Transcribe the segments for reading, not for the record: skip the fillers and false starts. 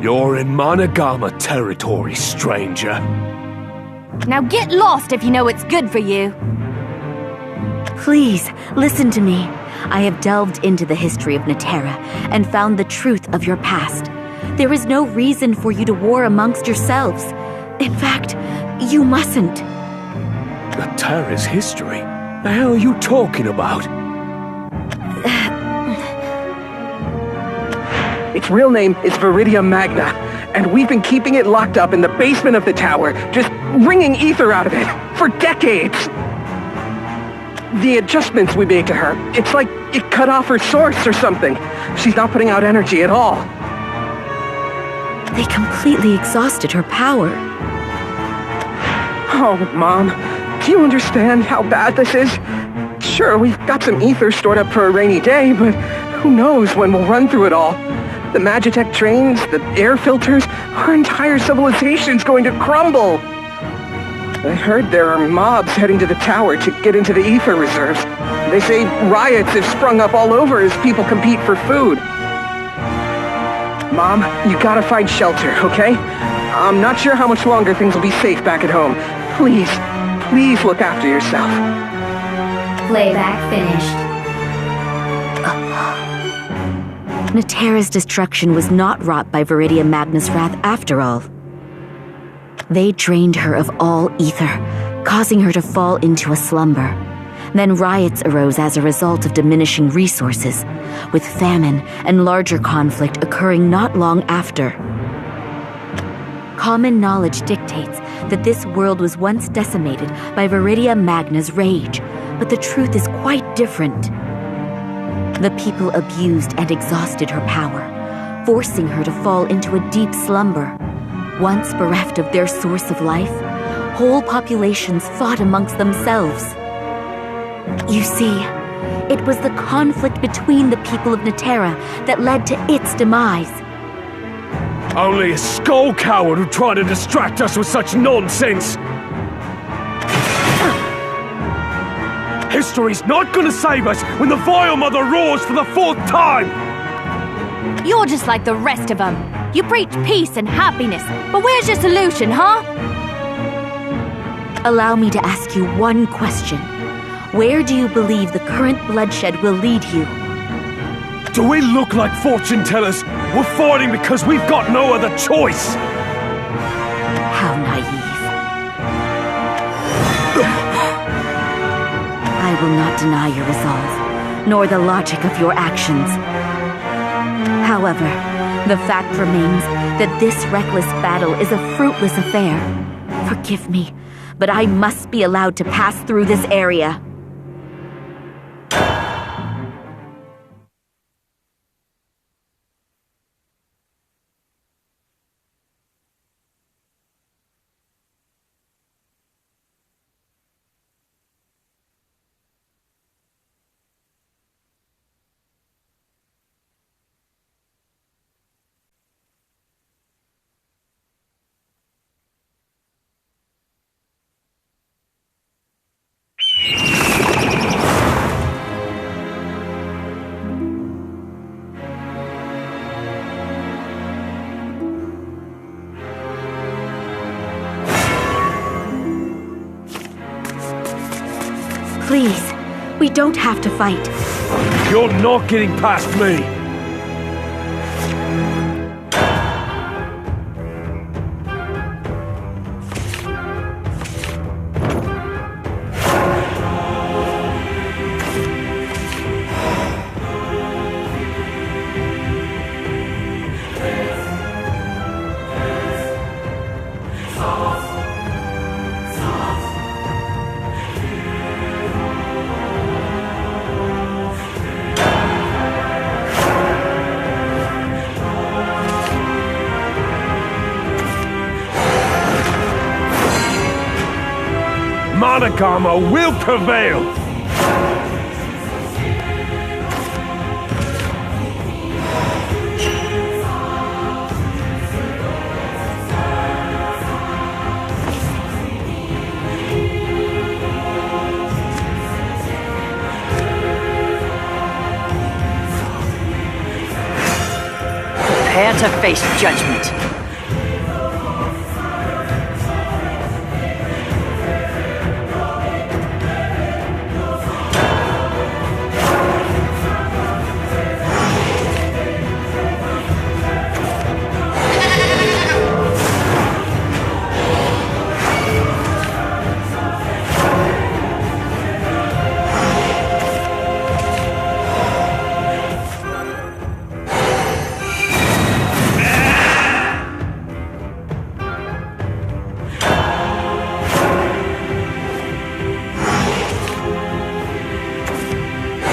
You're in Monogama territory, stranger. Now get lost if you know what's good for you. Please, listen to me. I have delved into the history of Natera and found the truth of your past. There is no reason for you to war amongst yourselves. In fact, you mustn't. Natera's history? The hell are you talking about? Its real name is Viridia Magna, and we've been keeping it locked up in the basement of the tower, just wringing ether out of it, for decades. The adjustments we made to her, it's like it cut off her source or something. She's not putting out energy at all. They completely exhausted her power. Oh, Mom, do you understand how bad this is? Sure, we've got some ether stored up for a rainy day, but who knows when we'll run through it all. The Magitech trains, the air filters, our entire civilization's going to crumble. I heard there are mobs heading to the tower to get into the ether reserves. They say riots have sprung up all over as people compete for food. Mom, you gotta find shelter, okay? I'm not sure how much longer things will be safe back at home. Please, please look after yourself. Playback finished. Natera's destruction was not wrought by Viridia Magna's wrath after all. They drained her of all ether, causing her to fall into a slumber. Then riots arose as a result of diminishing resources, with famine and larger conflict occurring not long after. Common knowledge dictates that this world was once decimated by Viridia Magna's rage, but the truth is quite different. The people abused and exhausted her power, forcing her to fall into a deep slumber. Once bereft of their source of life, whole populations fought amongst themselves. You see, it was the conflict between the people of Natera that led to its demise. Only a skull coward would try to distract us with such nonsense! History's not gonna save us when the Vile Mother roars for the 4th time! You're just like the rest of them. You preach peace and happiness, but where's your solution, huh? Allow me to ask you one question. Where do you believe the current bloodshed will lead you? Do we look like fortune tellers? We're fighting because we've got no other choice! How naive. I will not deny your resolve, nor the logic of your actions. However, the fact remains that this reckless battle is a fruitless affair. Forgive me, but I must be allowed to pass through this area. Please, we don't have to fight. You're not getting past me! Monogama will prevail! Prepare to face judgment.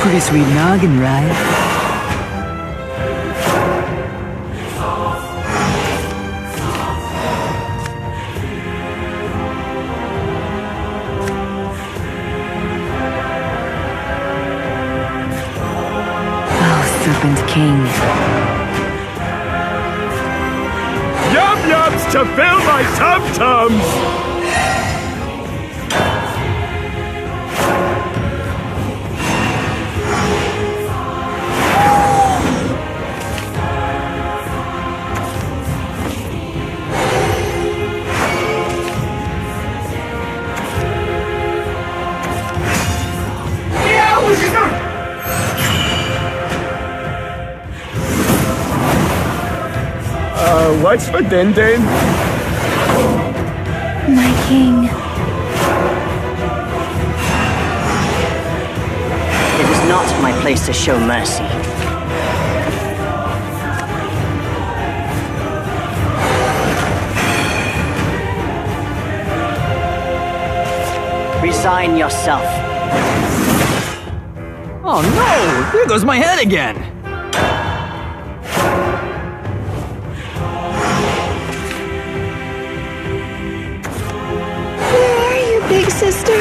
Pretty sweet noggin, right? Oh, Serpent King. Yum-yums to fill my tum-tums! What's for Din Din? My king. It is not my place to show mercy. Resign yourself. Oh no! There goes my head again! Big sister?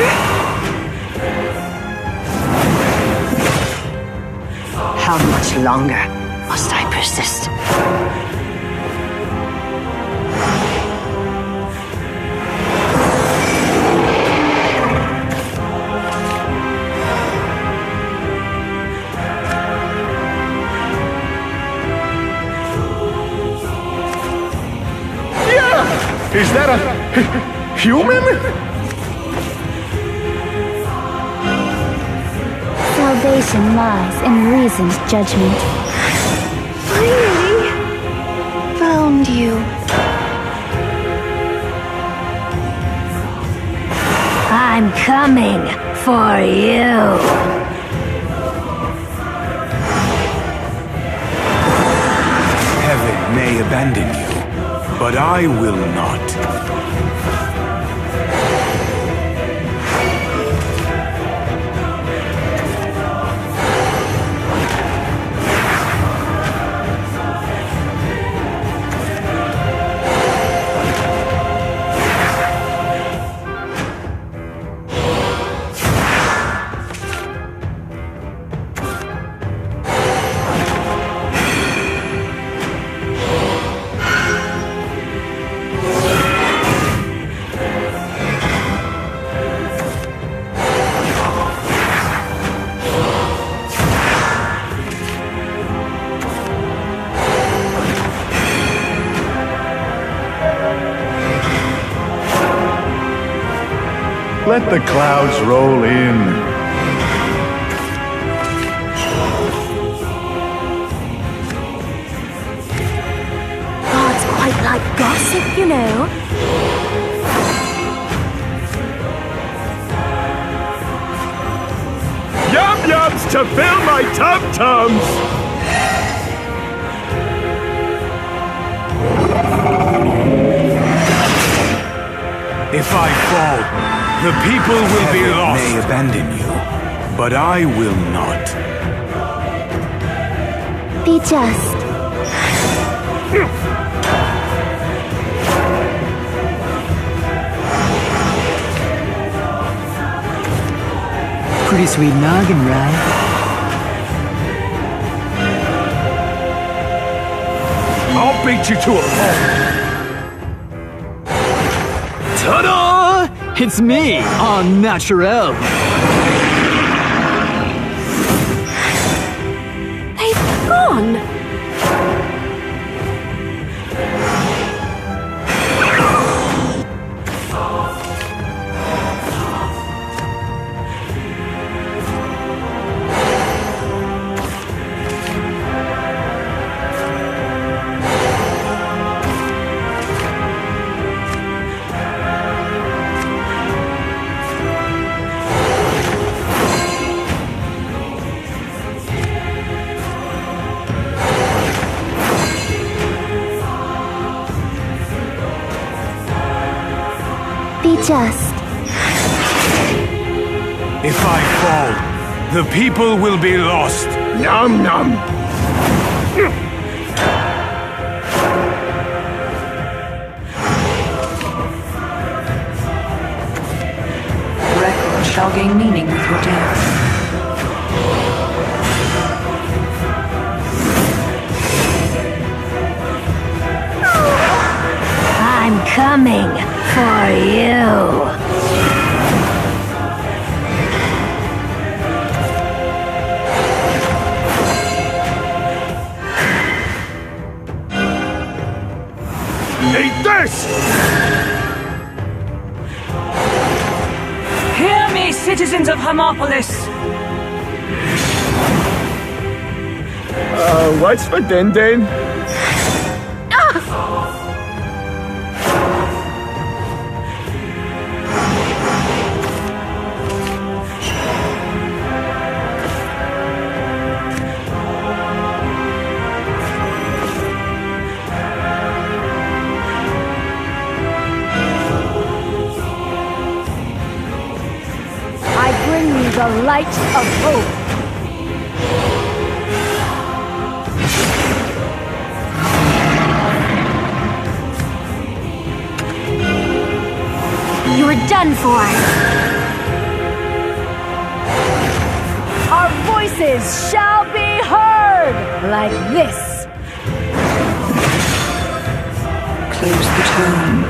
How much longer must I persist? Yeah! Is that a human? Salvation lies in reason's judgment. Finally! Found you. I'm coming for you. Heaven may abandon you, but I will not. Let the clouds roll in. Oh, it's quite like gossip, you know. Yum-yums to fill my tum-tums! If I fall, the people will be lost. Heaven may abandon you, but I will not. Be just. Pretty sweet noggin, right? I'll beat you to a pulp. Ta-da! It's me, en naturel. They've gone. just. If I fall, the people will be lost. Nom nom! Record shall gain meaning with your death. I'm coming for you. Eat this! Hear me, citizens of Hermopolis! What's for Din Din? Bring me the light of hope. You are done for. Our voices shall be heard like this. Close the tome.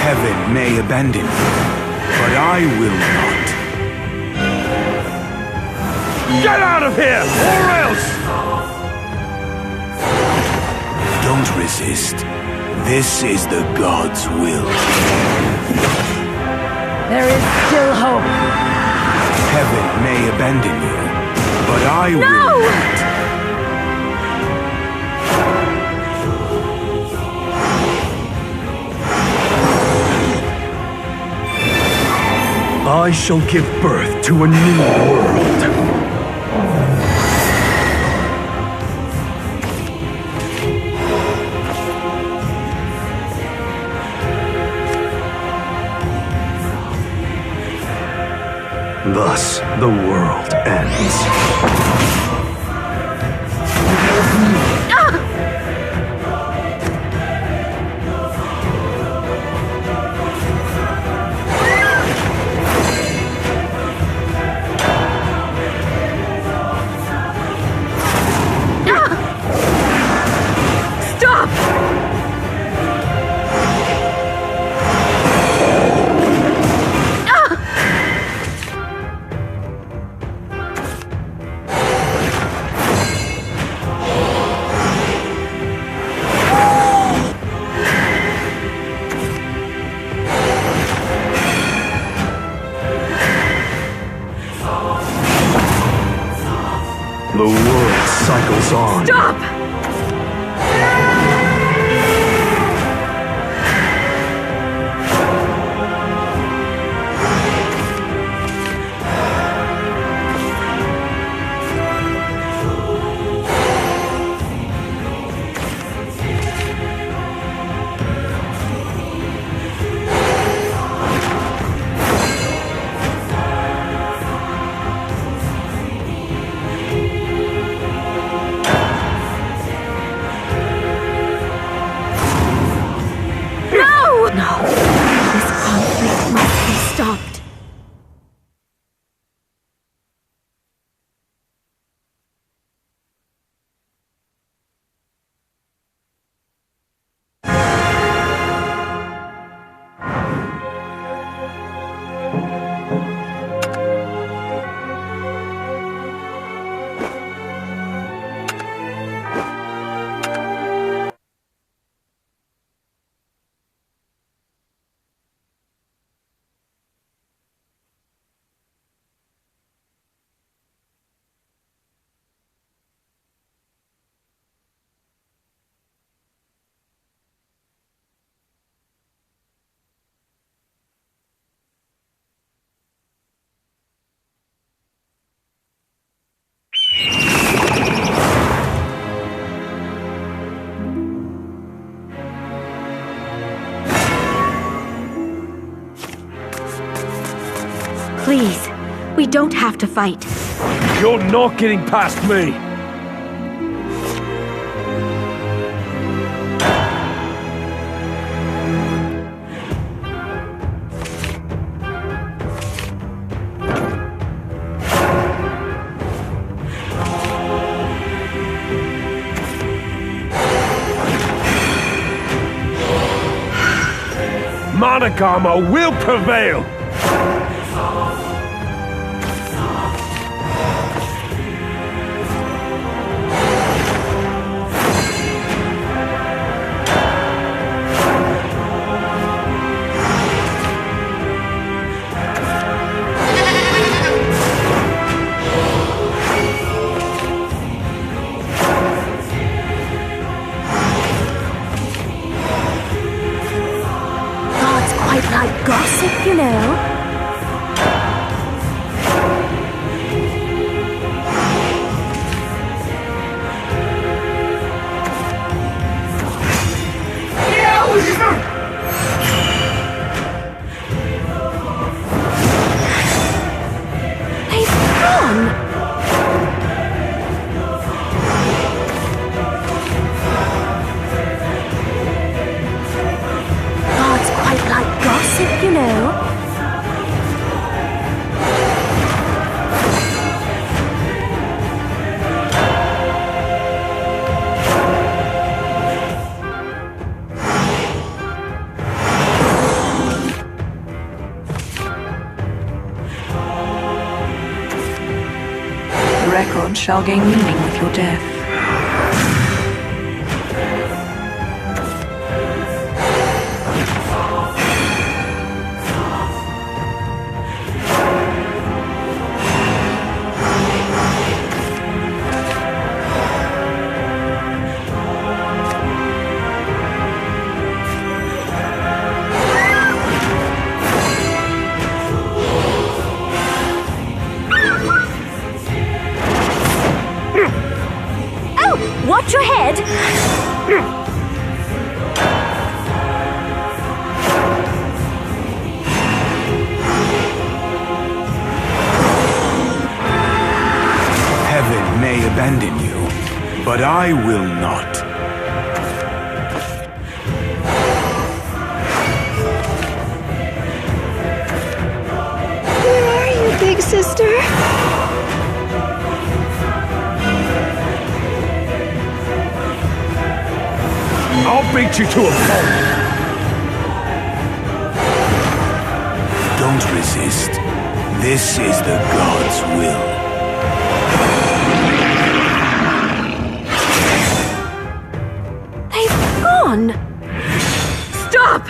Heaven may abandon you, but I will not. Get out of here, or else! Don't resist. This is the God's will. There is still hope. Heaven may abandon you, but I will not. I shall give birth to a new world. Thus, the world ends. The world cycles on. Stop! don't have to fight. You're not getting past me! Monogama will prevail! Like gossip, you know. They've gone. God's quite like gossip, you know. The record shall gain meaning with your death. Watch your head! Heaven may abandon you, but I will not. Where are you, big sister? I'll beat you to a pulp! Don't resist. This is the God's will. They've gone! Stop!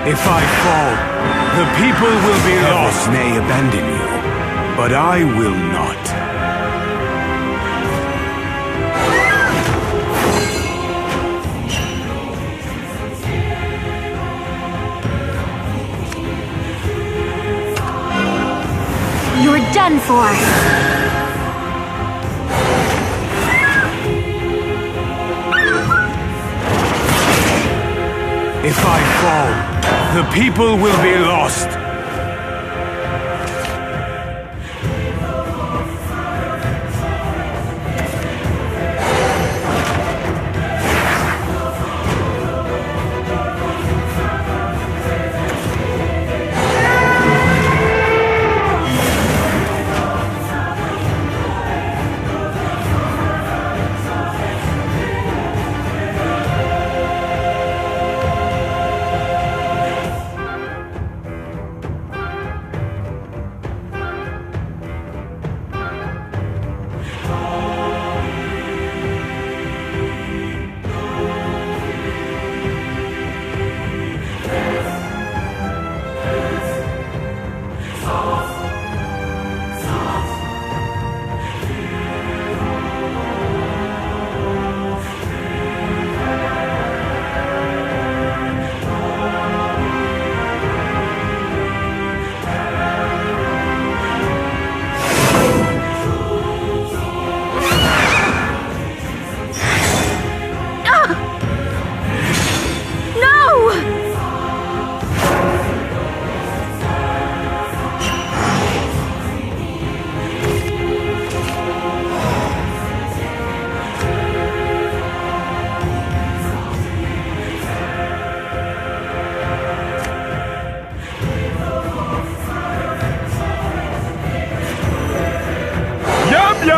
If I fall, the people will be lost. Heaven may abandon you, but I will not. You're done for! If I fall, the people will be lost.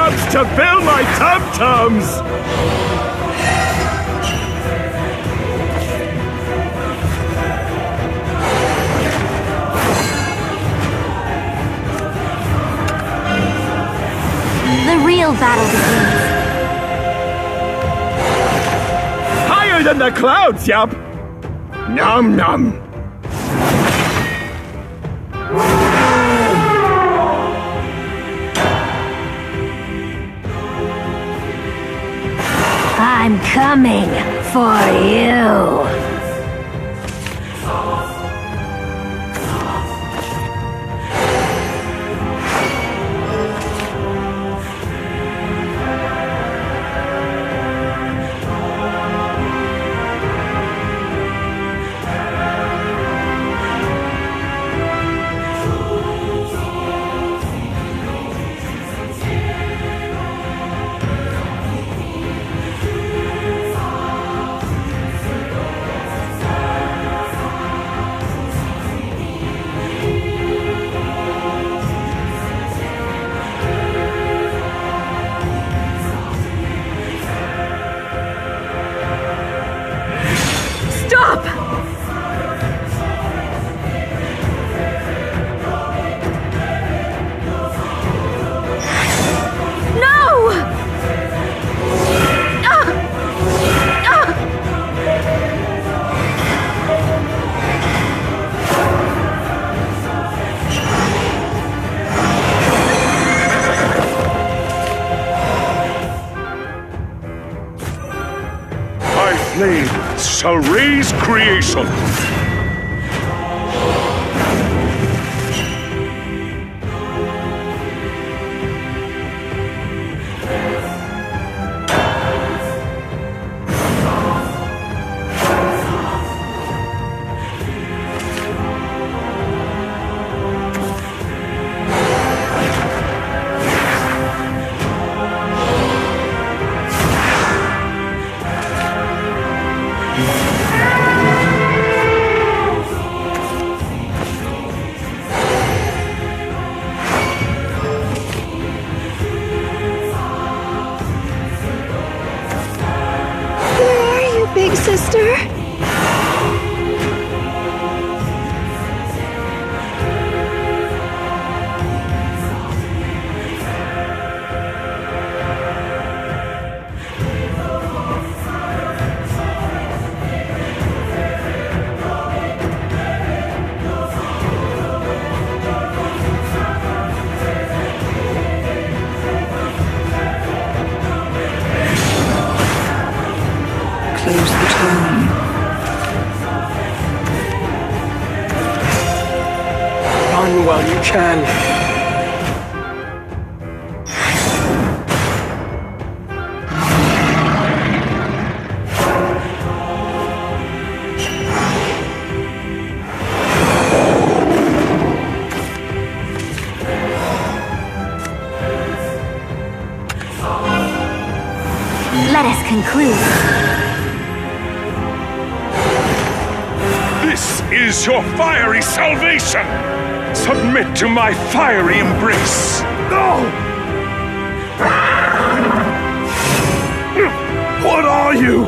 herbs to fill my tum-tums! The real battle begins. Higher than the clouds, yup! Nom nom! I'm coming for you. Flame shall raise creation. Big sister? Close the tome. Run while you can. Let us conclude. This is your fiery salvation! Submit to my fiery embrace! No! What are you?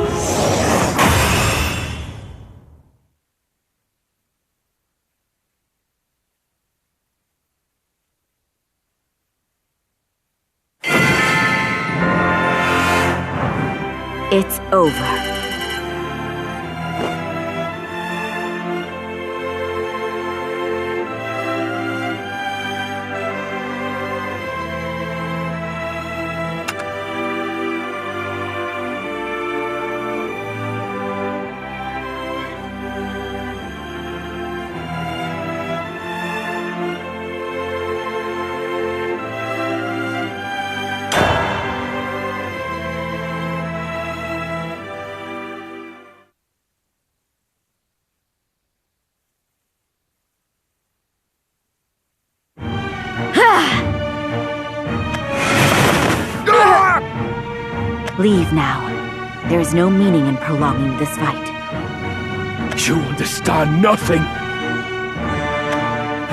It's over. Leave now. There is no meaning in prolonging this fight. You understand nothing.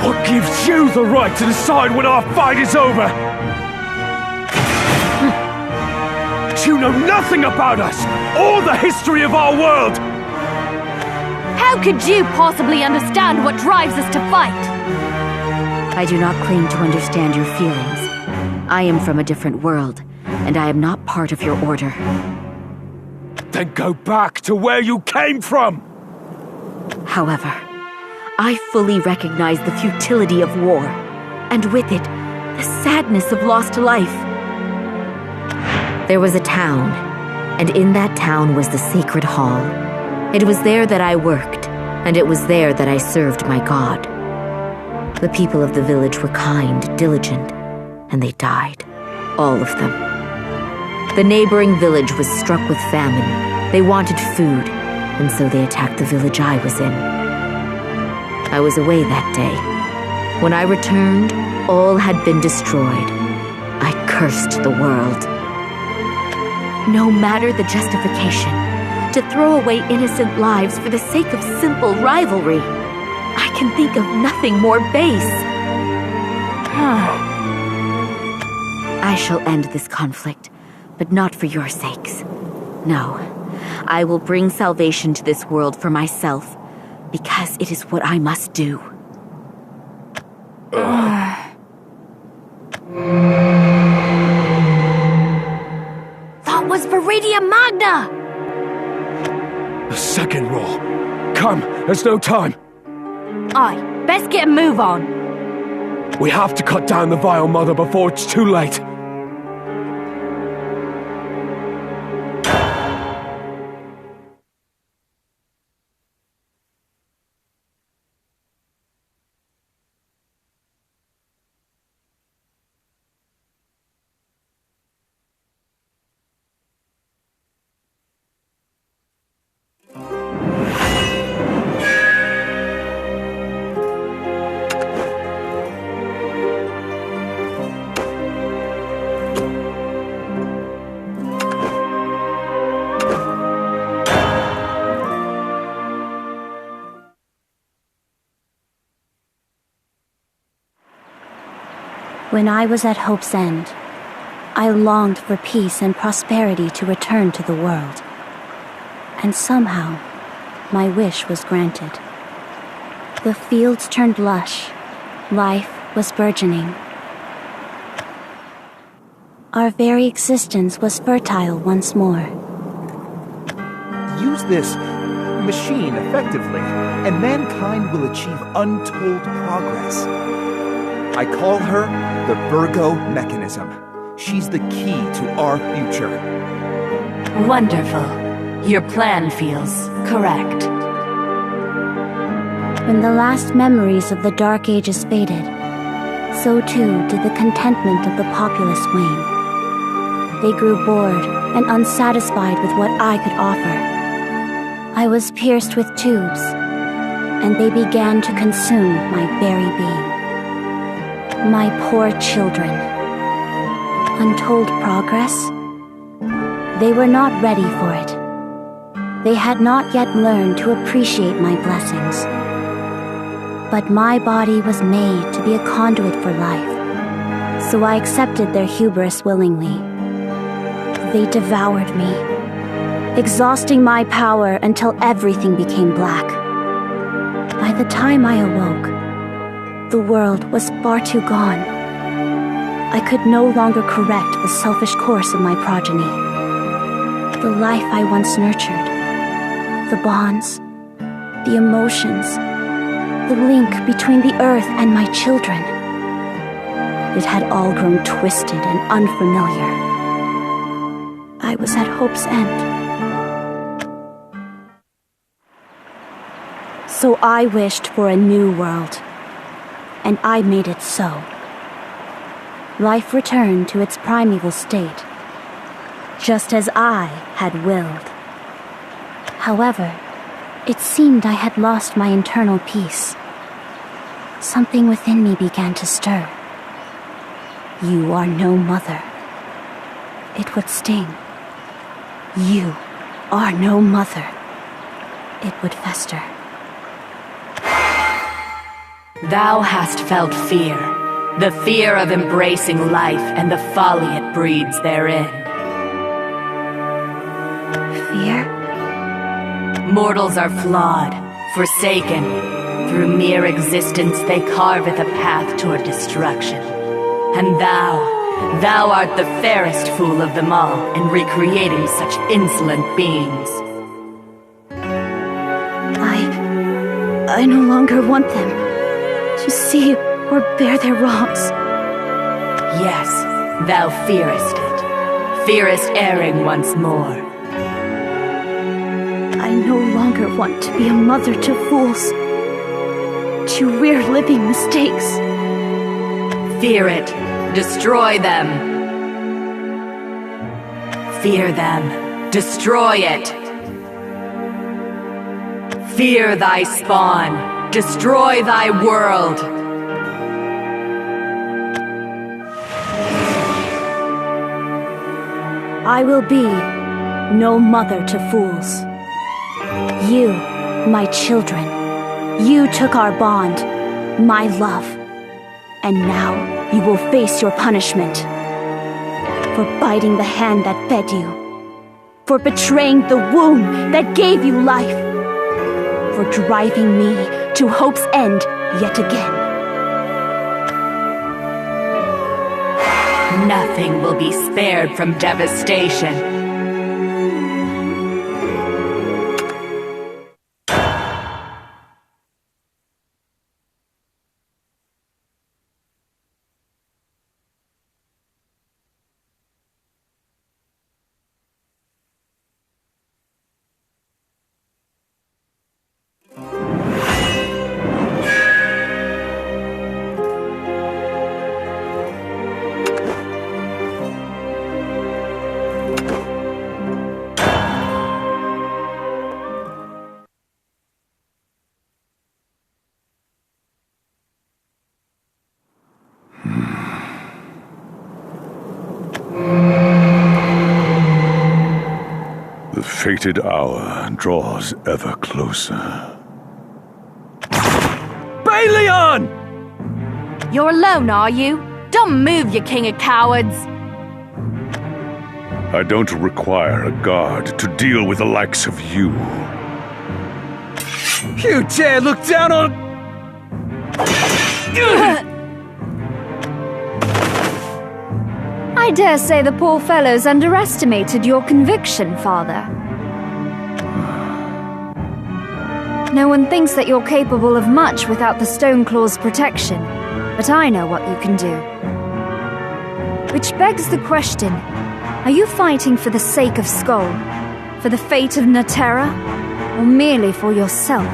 What gives you the right to decide when our fight is over? But you know nothing about us, or the history of our world! How could you possibly understand what drives us to fight? I do not claim to understand your feelings. I am from a different world, and I am not part of your order. Then go back to where you came from! However, I fully recognize the futility of war, and with it, the sadness of lost life. There was a town, and in that town was the sacred hall. It was there that I worked, and it was there that I served my god. The people of the village were kind, diligent, and they died. All of them. The neighboring village was struck with famine. They wanted food, and so they attacked the village I was in. I was away that day. When I returned, all had been destroyed. I cursed the world. No matter the justification, to throw away innocent lives for the sake of simple rivalry, I can think of nothing more base. I shall end this conflict, but not for your sakes. No, I will bring salvation to this world for myself, because it is what I must do. That was Viridia Magna! The second roll. Come, there's no time. Aye, best get a move on. We have to cut down the Vile Mother before it's too late. When I was at Hope's End, I longed for peace and prosperity to return to the world. And somehow, my wish was granted. The fields turned lush. Life was burgeoning. Our very existence was fertile once more. Use this machine effectively, and mankind will achieve untold progress. I call her the Virgo Mechanism. She's the key to our future. Wonderful. Your plan feels correct. When the last memories of the Dark Ages faded, so too did the contentment of the populace wane. They grew bored and unsatisfied with what I could offer. I was pierced with tubes, and they began to consume my very being. My poor children. Untold progress? They were not ready for it. They had not yet learned to appreciate my blessings. But my body was made to be a conduit for life, so I accepted their hubris willingly. They devoured me, exhausting my power until everything became black. By the time I awoke, the world was far too gone. I could no longer correct the selfish course of my progeny. The life I once nurtured, the bonds, the emotions, the link between the earth and my children. It had all grown twisted and unfamiliar. I was at Hope's End. So I wished for a new world, and I made it so. Life returned to its primeval state, just as I had willed. However, it seemed I had lost my internal peace. Something within me began to stir. You are no mother. It would sting. You are no mother. It would fester. Thou hast felt fear, the fear of embracing life and the folly it breeds therein. Mortals are flawed, forsaken. Through mere existence they carveth a path toward destruction. And thou art the fairest fool of them all in recreating such insolent beings. I no longer want them to see or bear their wrongs. Yes, thou fearest it. Fearest erring once more. I no longer want to be a mother to fools, to rear living mistakes. Fear it. Destroy them. Fear them. Destroy it. Fear thy spawn. Destroy thy world. I will be no mother to fools. You, my children, you took our bond, my love, and now you will face your punishment. For biting the hand that fed you. For betraying the womb that gave you life. For driving me to hope's end yet again. Nothing will be spared from devastation. The fated hour draws ever closer. Balion! You're alone, are you? Don't move, you king of cowards! I don't require a guard to deal with the likes of you. You dare look down on... I dare say the poor fellows underestimated your conviction, Father. No one thinks that you're capable of much without the Stoneclaw's protection, but I know what you can do. Which begs the question, are you fighting for the sake of Skull, for the fate of Naterra, or merely for yourself?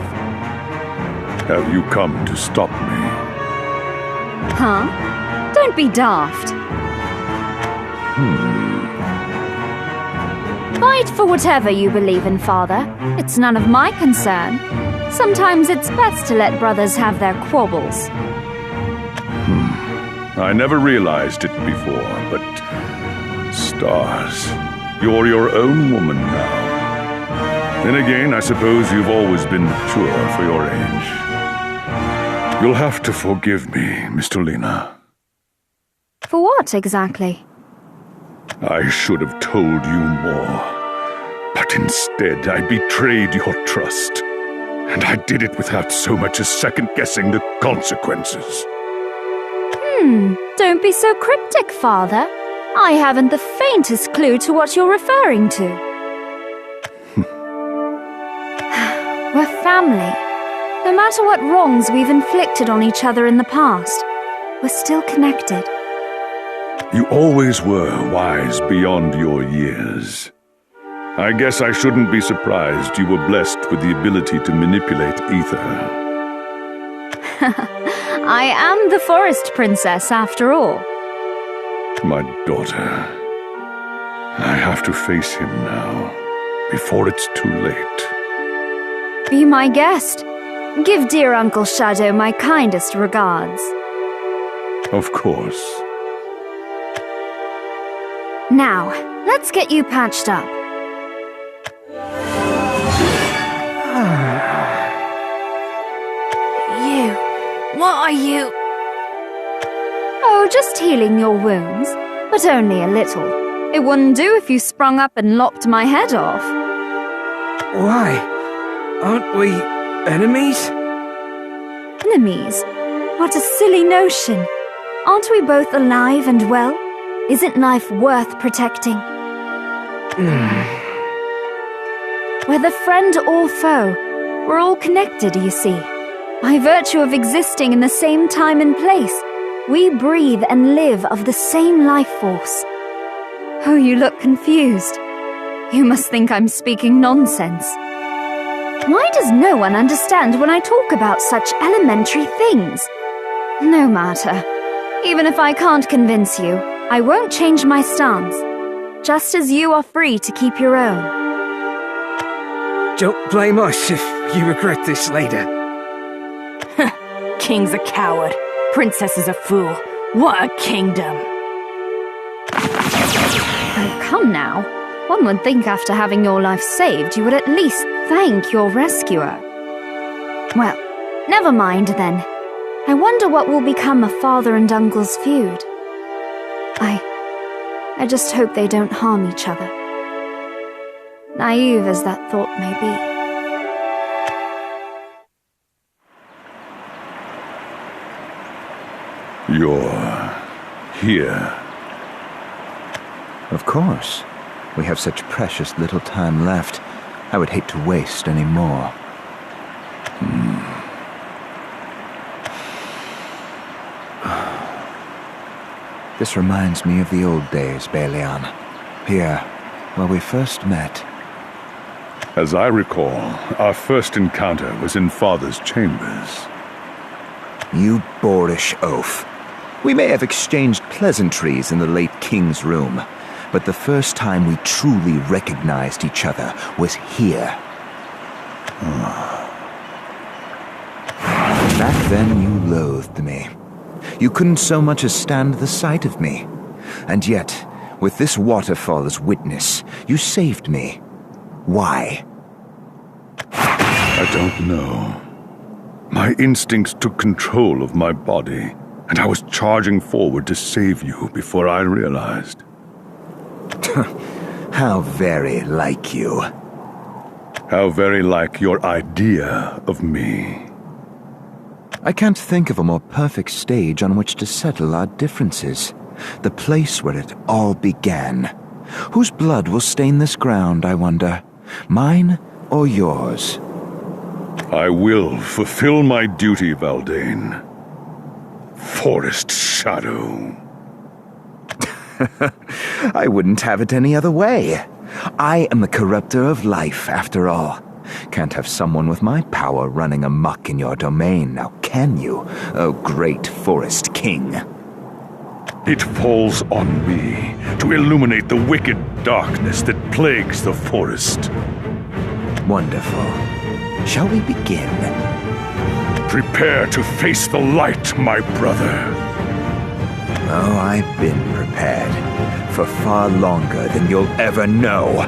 Have you come to stop me? Huh? Don't be daft. Fight for whatever you believe in, Father. It's none of my concern. Sometimes it's best to let brothers have their quabbles. I never realized it before, but... Stars, you're your own woman now. Then again, I suppose you've always been mature for your age. You'll have to forgive me, Mr. Lena. For what, exactly? I should have told you more. But instead, I betrayed your trust. And I did it without so much as second-guessing the consequences. Don't be so cryptic, Father. I haven't the faintest clue to what you're referring to. We're family. No matter what wrongs we've inflicted on each other in the past, we're still connected. You always were wise beyond your years. I guess I shouldn't be surprised you were blessed with the ability to manipulate ether. I am the Forest Princess, after all. My daughter. I have to face him now, before it's too late. Be my guest. Give dear Uncle Shadow my kindest regards. Of course. Now, let's get you patched up. What are you? Oh, just healing your wounds, but only a little. It wouldn't do if you sprung up and lopped my head off. Why? Aren't we enemies? Enemies? What a silly notion. Aren't we both alive and well? Isn't life worth protecting? Whether friend or foe, we're all connected, you see. By virtue of existing in the same time and place, we breathe and live of the same life force. Oh, you look confused. You must think I'm speaking nonsense. Why does no one understand when I talk about such elementary things? No matter. Even if I can't convince you, I won't change my stance. Just as you are free to keep your own. Don't blame us if you regret this later. King's a coward. Princess is a fool. What a kingdom! Oh, come now. One would think after having your life saved, you would at least thank your rescuer. Well, never mind then. I wonder what will become of father and uncle's feud. I just hope they don't harm each other. Naive as that thought may be. You're here. Of course. We have such precious little time left. I would hate to waste any more. This reminds me of the old days, Belian. Here, where we first met. As I recall, our first encounter was in Father's chambers. You boorish oaf. We may have exchanged pleasantries in the late King's room, but the first time we truly recognized each other was here. Back then you loathed me. You couldn't so much as stand the sight of me. And yet, with this waterfall as witness, you saved me. Why? I don't know. My instincts took control of my body, and I was charging forward to save you before I realized. How very like you. How very like your idea of me. I can't think of a more perfect stage on which to settle our differences. The place where it all began. Whose blood will stain this ground, I wonder? Mine or yours? I will fulfill my duty, Valdane. Forest Shadow. I wouldn't have it any other way. I am the corrupter of life, after all. Can't have someone with my power running amok in your domain, now can you, oh great Forest King? It falls on me to illuminate the wicked darkness that plagues the forest. Wonderful. Shall we begin? Prepare to face the light, my brother. Oh, I've been prepared. For far longer than you'll ever know.